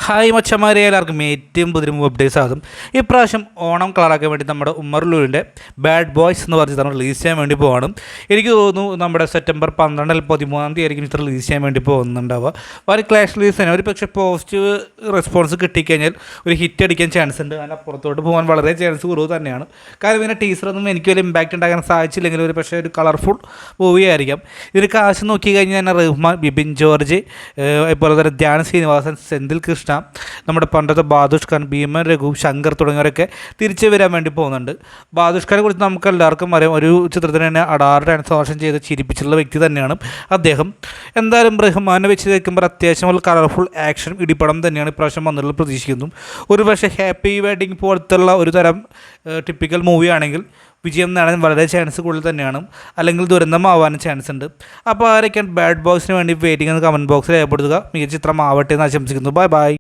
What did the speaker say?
Hi മച്ചന്മാരെ, എല്ലാവർക്കും ഏറ്റവും പുതിയ അപ്ഡേറ്റ്സ് ആകും. ഇപ്രാവശ്യം ഓണം കളറാക്കാൻ വേണ്ടി നമ്മുടെ ഉമ്മർ ലുലുവിൻ്റെ ബാഡ് ബോയ്സ് എന്ന് പറഞ്ഞ് നമ്മൾ റിലീസ് ചെയ്യാൻ വേണ്ടി പോകണം. എനിക്ക് തോന്നുന്നു നമ്മുടെ സെപ്റ്റംബർ 12 അല്ലെങ്കിൽ 13 ആയിരിക്കും ഇത് റിലീസ് ചെയ്യാൻ വേണ്ടി പോകുന്നുണ്ടാവുക. ഒരു ക്ലാഷ് റിലീസ് തന്നെ ഒരു പക്ഷേ പോസിറ്റീവ് റെസ്പോൺസ് കിട്ടിക്കഴിഞ്ഞാൽ ഒരു ഹിറ്റ് അടിക്കാൻ ചാൻസ് ഉണ്ട്. അതിന് അപ്പുറത്തോട്ട് പോകാൻ വളരെ ചാൻസ് കുറവ് തന്നെയാണ്. കാരണം ഇതിൻ്റെ ടീച്ചറൊന്നും എനിക്ക് വലിയ ഇമ്പാക്റ്റ് ഉണ്ടാക്കാൻ സാധിച്ചില്ലെങ്കിൽ ഒരു പക്ഷേ ഒരു കളർഫുൾ മൂവി ആയിരിക്കാം. ഇതിന് കാശ് നോക്കി കഴിഞ്ഞാൽ തന്നെ റഹ്മാൻ, ബിബിൻ ജോർജ്, അതുപോലെ തന്നെ ധ്യാൻ ശ്രീനിവാസൻ, സെന്തിൽ കൃഷ്ണ, നമ്മുടെ പണ്ടത്തെ ബാദുഷ് ഖാൻ, ഭീമൻ രഘു, ശങ്കർ തുടങ്ങിയവരൊക്കെ തിരിച്ചു വരാൻ വേണ്ടി പോകുന്നുണ്ട്. ബാദുഷ് ഖാനെ കുറിച്ച് നമുക്ക് എല്ലാവർക്കും അറിയാം. ഒരു ചിത്രത്തിന് തന്നെ അടാറ് ട്രാൻസ്ഫോർമേഷൻ ചെയ്ത് ചിരിപ്പിച്ചിട്ടുള്ള വ്യക്തി തന്നെയാണ് അദ്ദേഹം. എന്തായാലും റഹ്മാനെ വെച്ച് നിൽക്കുമ്പോൾ അത്യാവശ്യം ഒരു കളർഫുൾ ആക്ഷൻ ഇടിപ്പടം തന്നെയാണ് ഇപ്രാവശ്യം വന്നിട്ടുള്ളത് പ്രതീക്ഷിക്കുന്നു. ഒരു പക്ഷേ ഹാപ്പി വെഡിങ് പോലത്തുള്ള ഒരു തരം ടിപ്പിക്കൽ മൂവി ആണെങ്കിൽ വിജയം നേടാൻ വളരെ ചാൻസ് കൂടുതൽ തന്നെയാണ്, അല്ലെങ്കിൽ ദുരന്തമാവാനും ചാൻസ് ഉണ്ട്. അപ്പോൾ ആരൊക്കെയാണ് ബാഡ് ബോയ്സിന് വേണ്ടി വെയിറ്റിംഗ് എന്ന് കമൻറ്റ് ബോക്സിൽ രേഖപ്പെടുത്തുക. മികച്ച ചിത്രം ആവട്ടെ എന്ന് ആശംസിക്കുന്നു. Bye bye.